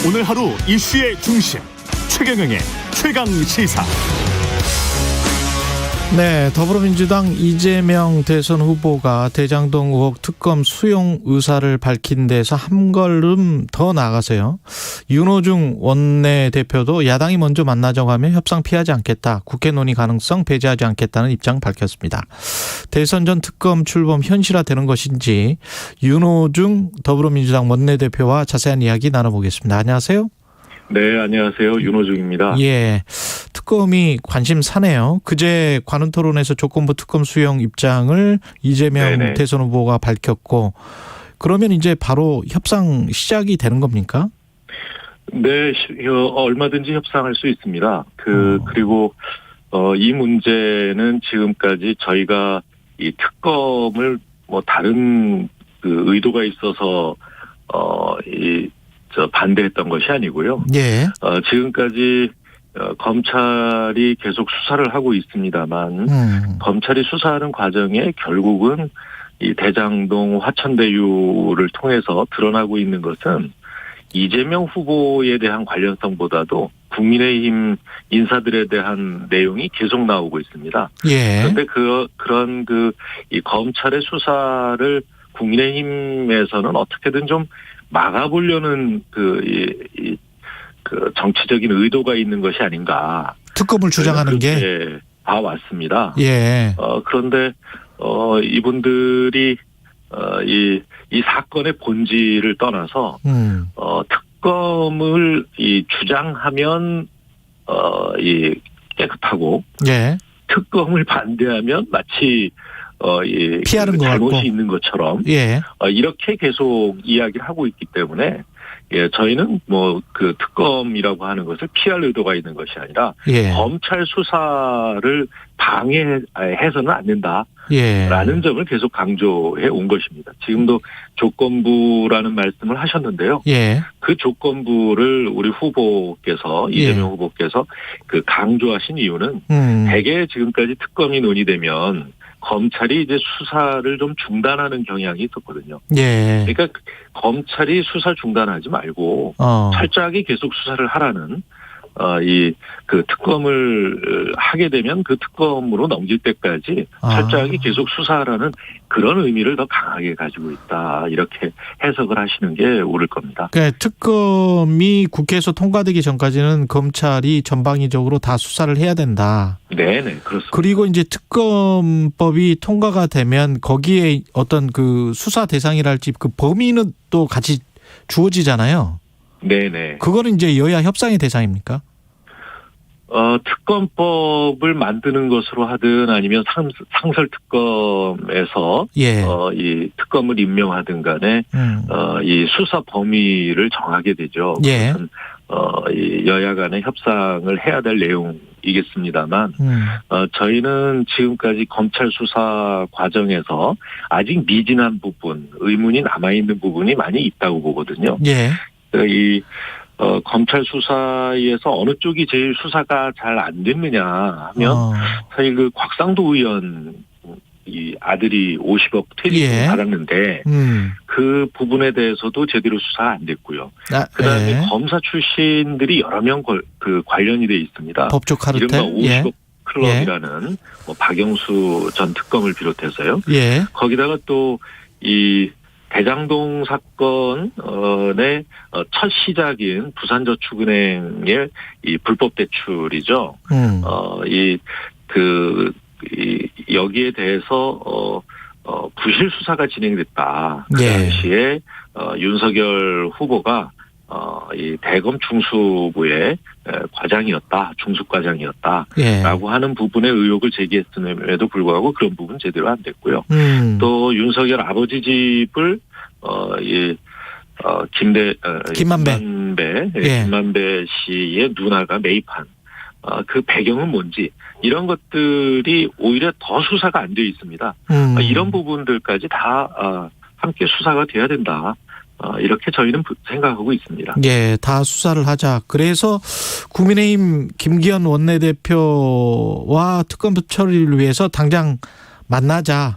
오늘 하루 이슈의 중심 최경영의 최강시사. 네, 더불어민주당 이재명 대선 후보가 대장동 의혹 특검 수용 의사를 밝힌 데서 한 걸음 더 나아가세요. 윤호중 원내대표도 야당이 먼저 만나자고 하면 협상 피하지 않겠다, 국회 논의 가능성 배제하지 않겠다는 입장 밝혔습니다. 대선 전 특검 출범 현실화되는 것인지 윤호중 더불어민주당 원내대표와 자세한 이야기 나눠보겠습니다. 안녕하세요. 네, 안녕하세요. 윤호중입니다. 예, 특검이 관심사네요. 그제 관훈토론에서 조건부 특검 수용 입장을 이재명 네네. 대선 후보가 밝혔고, 그러면 이제 바로 협상 시작이 되는 겁니까? 네, 얼마든지 협상할 수 있습니다. 그리고 이 문제는 지금까지 저희가 이 특검을 뭐 다른 그 의도가 있어서 반대했던 것이 아니고요. 예. 지금까지 검찰이 계속 수사를 하고 있습니다만 검찰이 수사하는 과정에 결국은 이 대장동 화천대유를 통해서 드러나고 있는 것은 이재명 후보에 대한 관련성보다도 국민의힘 인사들에 대한 내용이 계속 나오고 있습니다. 예. 그런데 그런 이 검찰의 수사를 국민의힘에서는 어떻게든 좀 막아보려는 그 정치적인 의도가 있는 것이 아닌가. 특검을 주장하는 게 봐왔습니다. 예. 그런데 이분들이 이 사건의 본질을 떠나서 특검을 주장하면 깨끗하고 예. 특검을 반대하면 마치 피하는 것 같고 잘못이 있는 것처럼 예. 이렇게 계속 이야기를 하고 있기 때문에 저희는 뭐 그 특검이라고 하는 것을 피할 의도가 있는 것이 아니라 예. 검찰 수사를 방해해서는 안 된다. 예. 라는 점을 계속 강조해 온 것입니다. 지금도 조건부라는 말씀을 하셨는데요. 예. 그 조건부를 우리 후보께서 이재명 후보께서 그 강조하신 이유는 대개 지금까지 특검이 논의되면 검찰이 이제 수사를 좀 중단하는 경향이 있었거든요. 예. 그러니까 검찰이 수사 중단하지 말고 철저하게 계속 수사를 하라는 그 특검을 하게 되면 그 특검으로 넘길 때까지 철저하게 계속 수사하라는 그런 의미를 더 강하게 가지고 있다. 이렇게 해석을 하시는 게 옳을 겁니다. 그러니까 특검이 국회에서 통과되기 전까지는 검찰이 전방위적으로 다 수사를 해야 된다. 네네, 그렇습니다. 그리고 이제 특검법이 통과가 되면 거기에 어떤 그 수사 대상이랄지 그 범위는 또 같이 주어지잖아요. 네네. 그거는 이제 여야 협상의 대상입니까? 특검법을 만드는 것으로 하든 아니면 상설특검에서 이 특검을 임명하든 간에 이 수사 범위를 정하게 되죠. 예. 이 여야 간의 협상을 해야 될 내용이겠습니다만 저희는 지금까지 검찰 수사 과정에서 아직 미진한 부분, 의문이 남아있는 부분이 많이 있다고 보거든요. 예. 검찰 수사에서 어느 쪽이 제일 수사가 잘 안 됐느냐 하면 사실 그 곽상도 의원 이 아들이 50억 퇴직금 받았는데 그 부분에 대해서도 제대로 수사가 안 됐고요. 그다음에 검사 출신들이 여러 명 관련이 돼 있습니다. 법조 카르텔, 이른바 50억 클럽이라는 뭐 박영수 전 특검을 비롯해서요. 거기다가 또 이 대장동 사건의 첫 시작인 부산저축은행의 이 불법 대출이죠. 여기에 대해서 부실 수사가 진행됐다. 그 당시에 윤석열 후보가 이 대검 중수부의 과장이었다, 중수과장이었다라고 하는 부분의 의혹을 제기했음에도 불구하고 그런 부분 제대로 안 됐고요. 또 윤석열 아버지 집을 김만배 씨의 누나가 매입한 그 배경은 뭔지 이런 것들이 오히려 더 수사가 안 돼 있습니다. 이런 부분들까지 다 함께 수사가 돼야 된다. 이렇게 저희는 생각하고 있습니다. 예, 다 수사를 하자. 그래서 국민의힘 김기현 원내대표와 특검 처리를 위해서 당장 만나자는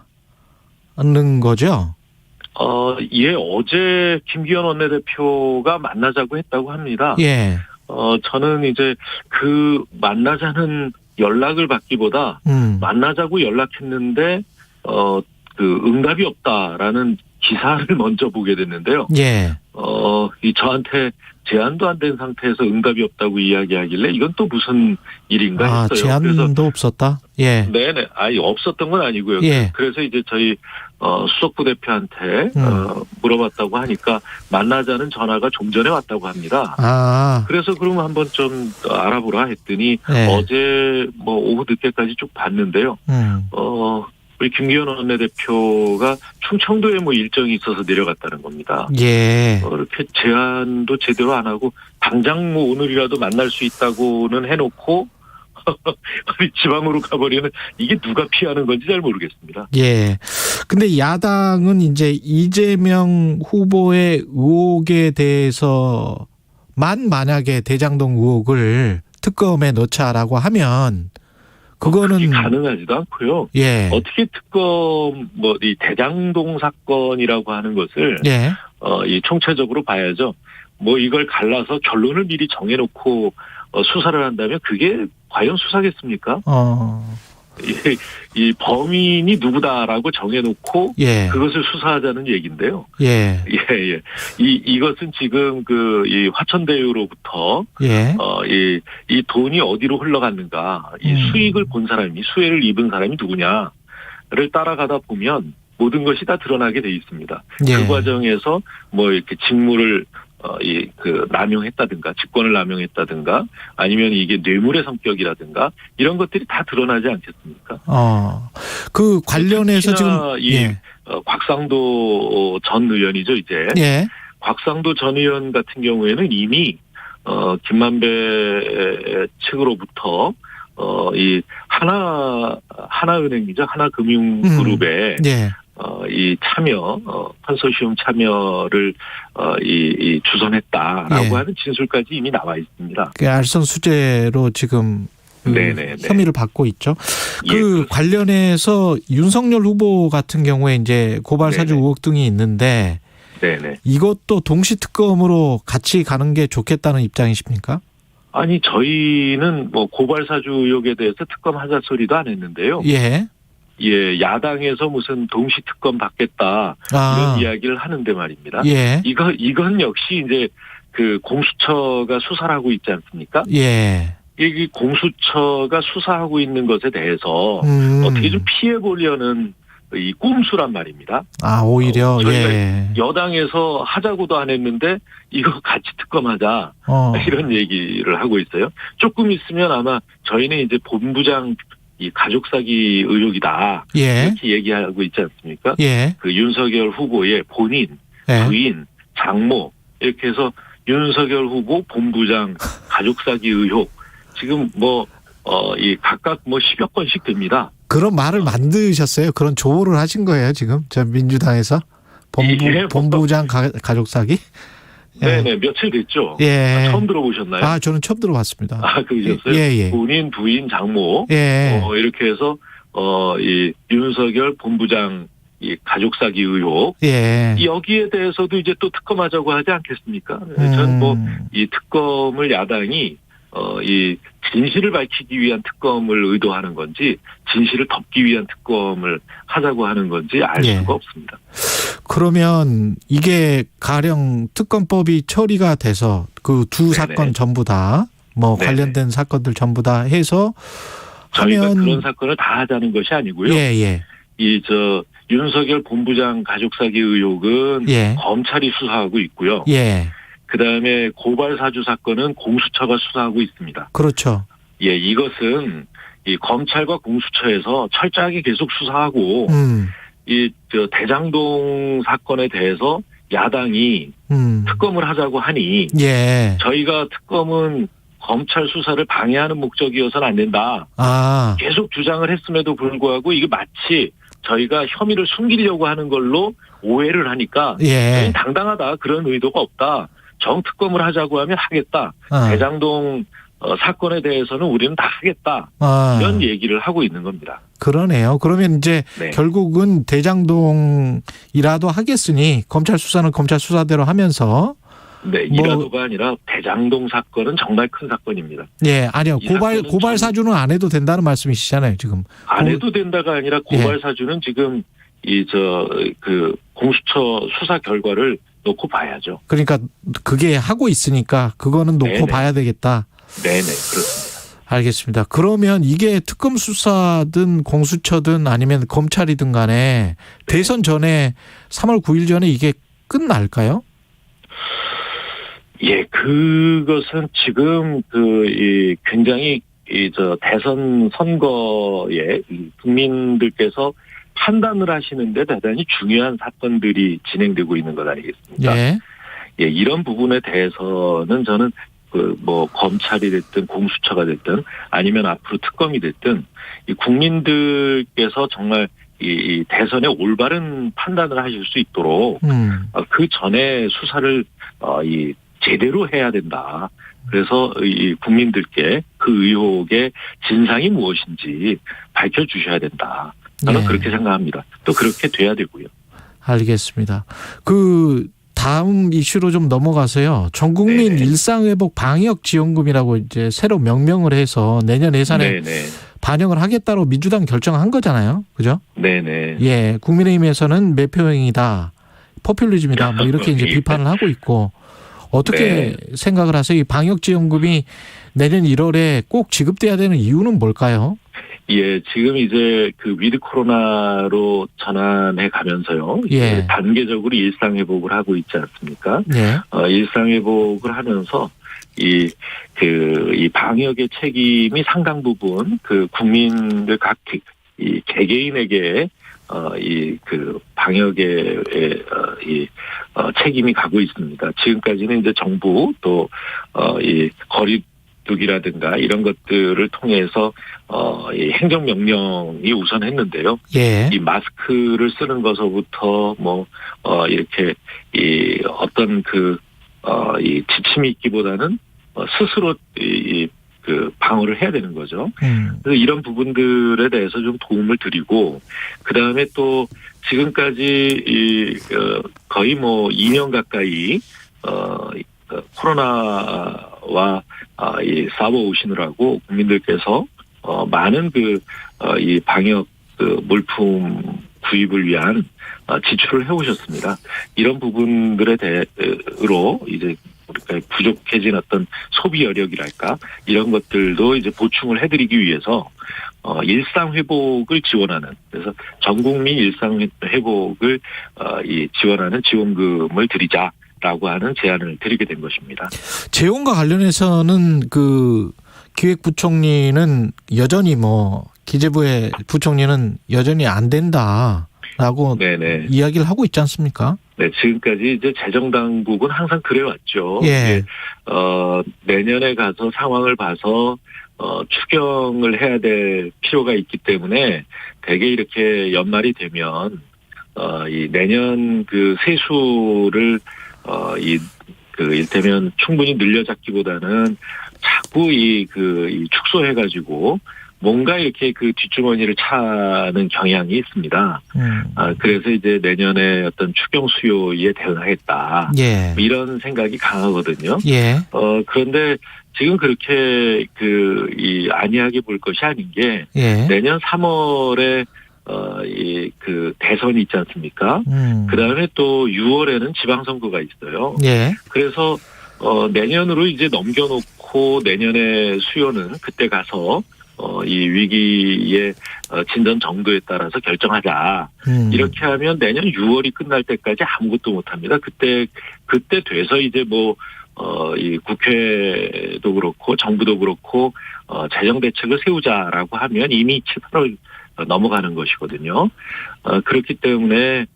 거죠? 예, 어제 김기현 원내대표가 만나자고 했다고 합니다. 예. 저는 이제 그 만나자는 연락을 받기보다 만나자고 연락했는데 그 응답이 없다라는 기사를 먼저 보게 됐는데요. 예. 이 저한테 제안도 안 된 상태에서 응답이 없다고 이야기하길래 이건 또 무슨 일인가 했어요. 제안도 그래서 없었다? 예. 네네. 없었던 건 아니고요. 예. 그래서 이제 저희 수석부 대표한테 물어봤다고 하니까 만나자는 전화가 좀 전에 왔다고 합니다. 그래서 그러면 한번 좀 알아보라 했더니 예. 어제 뭐 오후 늦게까지 쭉 봤는데요. 우리 김기현 원내대표가 충청도에 뭐 일정이 있어서 내려갔다는 겁니다. 예. 이렇게 제안도 제대로 안 하고 당장 뭐 오늘이라도 만날 수 있다고는 해놓고 지방으로 가버리는 이게 누가 피하는 건지 잘 모르겠습니다. 예. 근데 야당은 이제 이재명 후보의 의혹에 대해서만 만약에 대장동 의혹을 특검에 넣자라고 하면 그거는 가능하지도 않고요. 예. 어떻게 특검 이 대장동 사건이라고 하는 것을 예. 이 총체적으로 봐야죠. 뭐 이걸 갈라서 결론을 미리 정해놓고 수사를 한다면 그게 과연 수사겠습니까? 이 범인이 누구다라고 정해놓고 예. 그것을 수사하자는 얘기인데요. 예. 예. 이것은 지금 이 화천대유로부터 예. 이 돈이 어디로 흘러갔는가, 이 수익을 본 사람이, 수혜를 입은 사람이 누구냐를 따라가다 보면 모든 것이 다 드러나게 돼 있습니다. 예. 그 과정에서 뭐 이렇게 직무를 남용했다든가, 직권을 남용했다든가, 아니면 이게 뇌물의 성격이라든가, 이런 것들이 다 드러나지 않겠습니까? 그 관련해서 지금, 곽상도 전 의원이죠, 이제. 예. 곽상도 전 의원 같은 경우에는 이미, 김만배 측으로부터, 이 하나은행이죠. 하나금융그룹에, 예. 이 참여, 컨소시엄 참여를, 이 주선했다라고 예. 하는 진술까지 이미 나와 있습니다. 그 알선수재로 지금 혐의를 받고 있죠. 그 관련해서 윤석열 후보 같은 경우에 이제 고발 사주 의혹 등이 있는데, 네네. 이것도 동시 특검으로 같이 가는 게 좋겠다는 입장이십니까? 아니, 저희는 뭐 고발 사주 의혹에 대해서 특검하자 소리도 안 했는데요. 예. 예, 야당에서 무슨 동시 특검 받겠다 이런 이야기를 하는데 말입니다. 예. 이건 역시 이제 그 공수처가 수사를 하고 있지 않습니까? 예. 이 공수처가 수사하고 있는 것에 대해서 어떻게 좀 피해 보려는 이 꼼수란 말입니다. 오히려 저희가 여당에서 하자고도 안 했는데 이거 같이 특검하자 이런 얘기를 하고 있어요. 조금 있으면 아마 저희는 이제 본부장 이 가족 사기 의혹이다. 예. 이렇게 얘기하고 있지 않습니까? 예. 그 윤석열 후보의 본인, 부인, 장모 이렇게 해서 윤석열 후보 본부장 가족 사기 의혹 지금 이 각각 10여 건씩 됩니다. 그런 말을 만드셨어요? 그런 조언을 하신 거예요, 지금? 저 민주당에서? 본부장 가족 사기? 네네, 며칠 됐죠. 예. 처음 들어보셨나요? 저는 처음 들어봤습니다. 그러셨어요? 예. 본인, 부인, 장모. 예. 이렇게 해서, 이 윤석열 본부장 이 가족 사기 의혹. 예. 여기에 대해서도 이제 또 특검하자고 하지 않겠습니까? 전 이 특검을 야당이, 이 진실을 밝히기 위한 특검을 의도하는 건지, 진실을 덮기 위한 특검을 하자고 하는 건지 알 수가 없습니다. 그러면 이게 가령 특검법이 처리가 돼서 그 두 사건 전부 다 관련된 사건들 전부 다 해서 저희가 그런 사건을 다 하자는 것이 아니고요. 예. 윤석열 본부장 가족 사기 의혹은 검찰이 수사하고 있고요. 예. 그다음에 고발 사주 사건은 공수처가 수사하고 있습니다. 그렇죠. 예, 이것은 이 검찰과 공수처에서 철저하게 계속 수사하고 대장동 사건에 대해서 야당이 특검을 하자고 하니 저희가 특검은 검찰 수사를 방해하는 목적이어서는 안 된다. 계속 주장을 했음에도 불구하고 이게 마치 저희가 혐의를 숨기려고 하는 걸로 오해를 하니까 당당하다. 그런 의도가 없다. 정특검을 하자고 하면 하겠다. 대장동 사건에 대해서는 우리는 다 하겠다. 이런 얘기를 하고 있는 겁니다. 그러네요. 그러면 이제 네. 결국은 대장동이라도 하겠으니 검찰 수사는 검찰 수사대로 하면서 네, 이라도가 아니라 대장동 사건은 정말 큰 사건입니다. 예, 아니요. 고발 사주는 안 해도 된다는 말씀이시잖아요, 지금. 안 해도 된다가 아니라 고발 사주는 지금 공수처 수사 결과를 놓고 봐야죠. 그러니까 그게 하고 있으니까 그거는 놓고 네네. 봐야 되겠다. 네네, 그렇습니다. 알겠습니다. 그러면 이게 특검 수사든 공수처든 아니면 검찰이든 간에 대선 전에 3월 9일 전에 이게 끝날까요? 예, 그것은 지금 굉장히 대선 선거에 국민들께서 판단을 하시는데 대단히 중요한 사건들이 진행되고 있는 것 아니겠습니까? 예. 예, 이런 부분에 대해서는 저는 검찰이 됐든 공수처가 됐든 아니면 앞으로 특검이 됐든 이 국민들께서 정말 이 대선에 올바른 판단을 하실 수 있도록 그 전에 수사를 제대로 해야 된다. 그래서 이 국민들께 그 의혹의 진상이 무엇인지 밝혀주셔야 된다. 저는 그렇게 생각합니다. 또 그렇게 돼야 되고요. 알겠습니다. 다음 이슈로 좀 넘어가서요. 전국민 일상회복 방역지원금이라고 이제 새로 명명을 해서 내년 예산에 반영을 하겠다고 민주당 결정한 거잖아요. 그죠? 네네. 예. 국민의힘에서는 매표행위다. 포퓰리즘이다. 뭐 이렇게 이제 비판을 하고 있고. 어떻게 생각을 하세요? 이 방역지원금이 내년 1월에 꼭 지급돼야 되는 이유는 뭘까요? 예, 지금 이제 위드 코로나로 전환해 가면서요. 예. 단계적으로 일상회복을 하고 있지 않습니까? 예. 일상회복을 하면서 이 방역의 책임이 상당 부분 국민들 이 개개인에게 방역의 책임이 가고 있습니다. 지금까지는 이제 정부 또 이 거리두기라든가 이런 것들을 통해서 이 행정명령이 우선했는데요. 예. 이 마스크를 쓰는 것서부터 이렇게 어떤 이 지침이 있기보다는 스스로 방어를 해야 되는 거죠. 그래서 이런 부분들에 대해서 좀 도움을 드리고, 그 다음에 또 지금까지 거의 2년 가까이 코로나와 싸워 오시느라고 국민들께서 많은 이 방역 물품 구입을 위한 지출을 해오셨습니다. 이런 부분들에 대해로 이제 우리가 부족해진 어떤 소비 여력이랄까 이런 것들도 이제 보충을 해드리기 위해서 일상 회복을 지원하는, 그래서 전 국민 일상 회복을 지원하는 지원금을 드리자라고 하는 제안을 드리게 된 것입니다. 재원과 관련해서는 기획부총리는 여전히 기재부의 부총리는 여전히 안 된다라고 이야기를 하고 있지 않습니까? 네, 지금까지 이제 재정당국은 항상 그래왔죠. 예. 내년에 가서 상황을 봐서 추경을 해야 될 필요가 있기 때문에 대개 이렇게 연말이 되면 이 내년 세수를 일테면 충분히 늘려잡기보다는 자꾸 이 축소해가지고 뭔가 이렇게 뒷주머니를 차는 경향이 있습니다. 그래서 이제 내년에 어떤 추경 수요에 대응하겠다. 예. 이런 생각이 강하거든요. 예. 그런데 지금 그렇게 안이하게 볼 것이 아닌 게 내년 3월에 대선이 있지 않습니까? 그 다음에 또 6월에는 지방선거가 있어요. 예. 그래서 내년으로 이제 넘겨놓고 내년의 수요는 그때 가서 이 위기의 진전 정도에 따라서 결정하자. 이렇게 하면 내년 6월이 끝날 때까지 아무것도 못합니다. 그때 돼서 이제 이 국회도 그렇고 정부도 그렇고 재정 대책을 세우자라고 하면 이미 7, 8월 넘어가는 것이거든요. 그렇기 때문에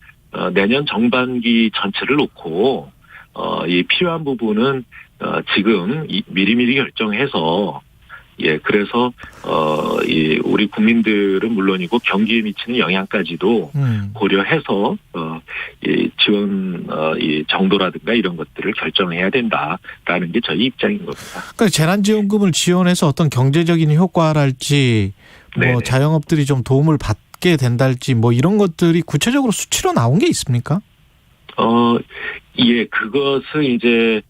내년 정반기 전체를 놓고 이 필요한 부분은 지금 미리미리 결정해서 예, 그래서 우리 국민들은 물론이고 경기에 미치는 영향까지도 고려해서 이 지원 이 정도라든가 이런 것들을 결정해야 된다라는 게 저희 입장인 겁니다. 그러니까 재난지원금을 지원해서 어떤 경제적인 효과랄지 뭐 네네. 자영업들이 좀 도움을 받게 된달지 뭐 이런 것들이 구체적으로 수치로 나온 게 있습니까? 예, 그것은 이제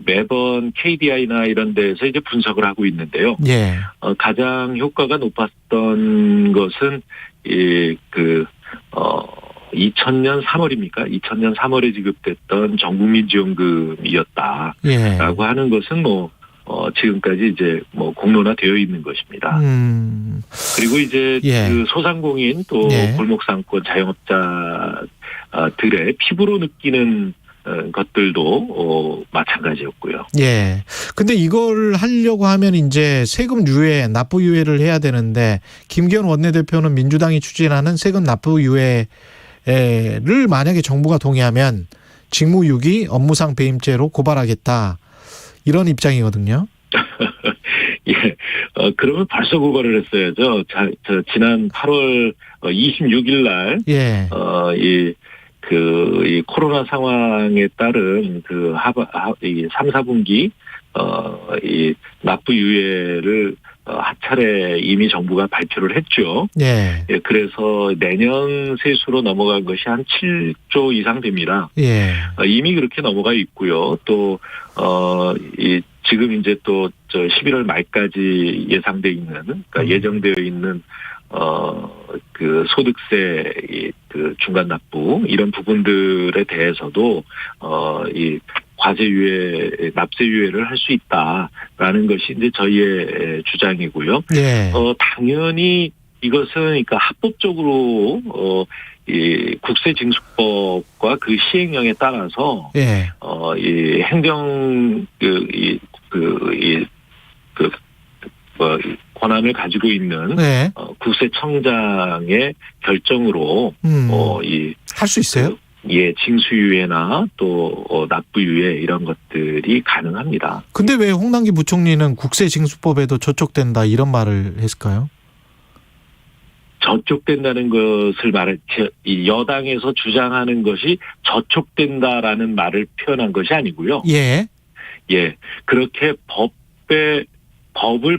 매번 KDI나 이런 데서 이제 분석을 하고 있는데요. 예. 가장 효과가 높았던 것은 2000년 3월입니까? 2000년 3월에 지급됐던 전국민지원금이었다라고 예. 하는 것은 지금까지 이제 공론화되어 있는 것입니다. 그리고 이제 예. 그 소상공인 또 예. 골목상권 자영업자들의 피부로 느끼는 것들도 마찬가지였고요. 예. 근데 이걸 하려고 하면 이제 세금 유예, 납부 유예를 해야 되는데 김기현 원내대표는 민주당이 추진하는 세금 납부 유예를 만약에 정부가 동의하면 직무유기, 업무상 배임죄로 고발하겠다. 이런 입장이거든요. 예. 그러면 벌써 고발을 했어야죠. 지난 8월 26일 날 예. 이 코로나 상황에 따른 이 3, 4분기 이 납부 유예를 하차례 이미 정부가 발표를 했죠. 예. 예, 그래서 내년 세수로 넘어간 것이 한 7조 이상 됩니다. 예. 이미 그렇게 넘어가 있고요. 또 지금 이제 또 11월 말까지 예상돼 있는, 그러니까 예정되어 있는 그 소득세 그 중간 납부 이런 부분들에 대해서도 이 과세 유예, 납세 유예를 할 수 있다라는 것이 이제 저희의 주장이고요. 예. 당연히 이것은 그러니까 합법적으로 이 국세징수법과 그 시행령에 따라서 예. 이 행정 권한을 가지고 있는 네. 국세청장의 결정으로 할 수 있어요? 예, 징수유예나 또 납부유예 이런 것들이 가능합니다. 근데 왜 홍남기 부총리는 국세징수법에도 저촉된다 이런 말을 했을까요? 저촉된다는 것을 이 여당에서 주장하는 것이 저촉된다라는 말을 표현한 것이 아니고요. 예. 예, 그렇게 법을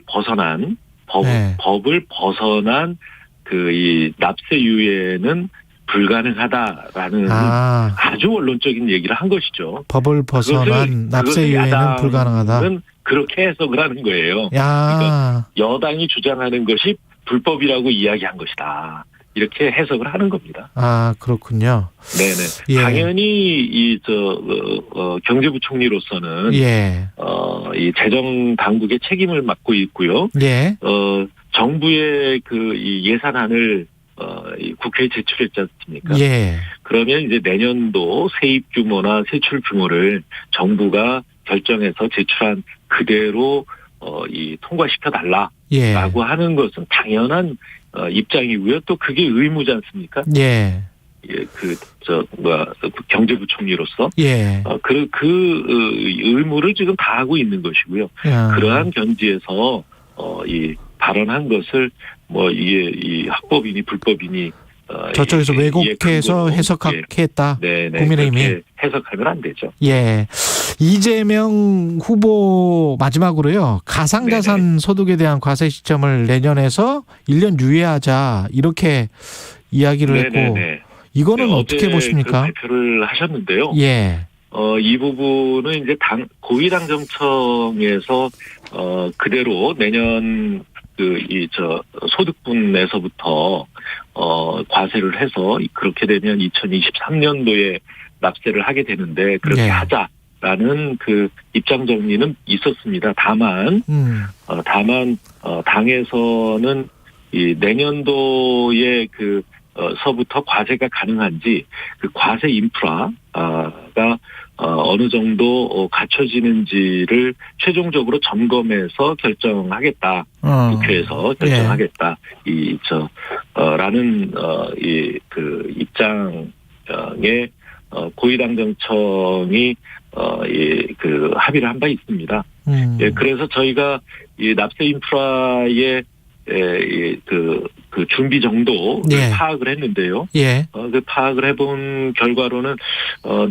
벗어난 그 이 납세 유예는 불가능하다라는 아주 원론적인 얘기를 한 것이죠. 법을 벗어난 납세 유예는 불가능하다. 그렇게 해석을 하는 거예요. 그러니까 여당이 주장하는 것이 불법이라고 이야기한 것이다. 이렇게 해석을 하는 겁니다. 아, 그렇군요. 네네. 예. 당연히 경제부총리로서는 예. 이 재정 당국의 책임을 맡고 있고요. 예. 정부의 이 예산안을 국회에 제출했지 않습니까? 예. 그러면 이제 내년도 세입 규모나 세출 규모를 정부가 결정해서 제출한 그대로 통과시켜 달라라고 예. 하는 것은 당연한 입장이고요. 또 그게 의무지 않습니까? 예. 예, 경제부총리로서. 예. 그 의무를 지금 다하고 있는 것이고요. 그러한 견지에서 이 발언한 것을 이게 이 합법이니 불법이니 저쪽에서 왜곡해서 해석했다. 네, 국민의힘이 해석하면 안 되죠. 예. 이재명 후보 마지막으로요. 가상자산 네네. 소득에 대한 과세 시점을 내년에서 1년 유예하자 이렇게 이야기를 네네네. 했고 이거는 어떻게 보십니까? 그 발표를 하셨는데요. 예. 이 부분은 이제 고위당정청에서 그대로 내년 소득분에서부터 과세를 해서 그렇게 되면 2023년도에 납세를 하게 되는데 그렇게 네. 하자라는 그 입장 정리는 있었습니다. 다만 당에서는 이 내년도에 서부터 과세가 가능한지 그 과세 인프라가 어느 정도 갖춰지는지를 최종적으로 점검해서 결정하겠다. 국회에서 결정하겠다. 라는 입장에 고위당정청이 그 합의를 한 바 있습니다. 예, 그래서 저희가 이 납세 인프라의 그 준비 정도를 예. 파악을 했는데요. 예. 그 파악을 해본 결과로는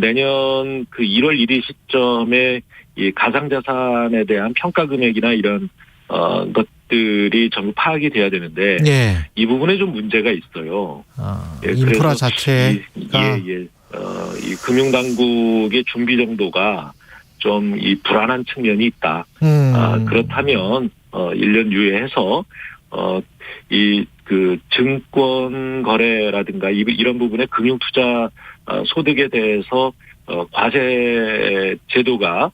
내년 그 1월 1일 시점에 이 가상자산에 대한 평가 금액이나 이런 것들이 전부 파악이 돼야 되는데 예. 이 부분에 좀 문제가 있어요. 예, 인프라 자체가 이 금융당국의 준비 정도가 좀 이 불안한 측면이 있다. 그렇다면 1년 유예해서 이 그 증권 거래라든가 이런 부분의 금융 투자 소득에 대해서 과세 제도가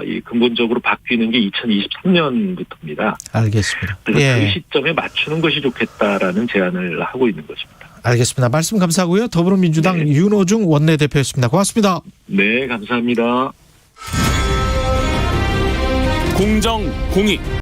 이 근본적으로 바뀌는 게 2023년부터입니다. 알겠습니다. 그래서 예. 그 시점에 맞추는 것이 좋겠다라는 제안을 하고 있는 것입니다. 알겠습니다. 말씀 감사하고요. 더불어민주당 네. 윤호중 원내대표였습니다. 고맙습니다. 네, 감사합니다. 공정, 공익,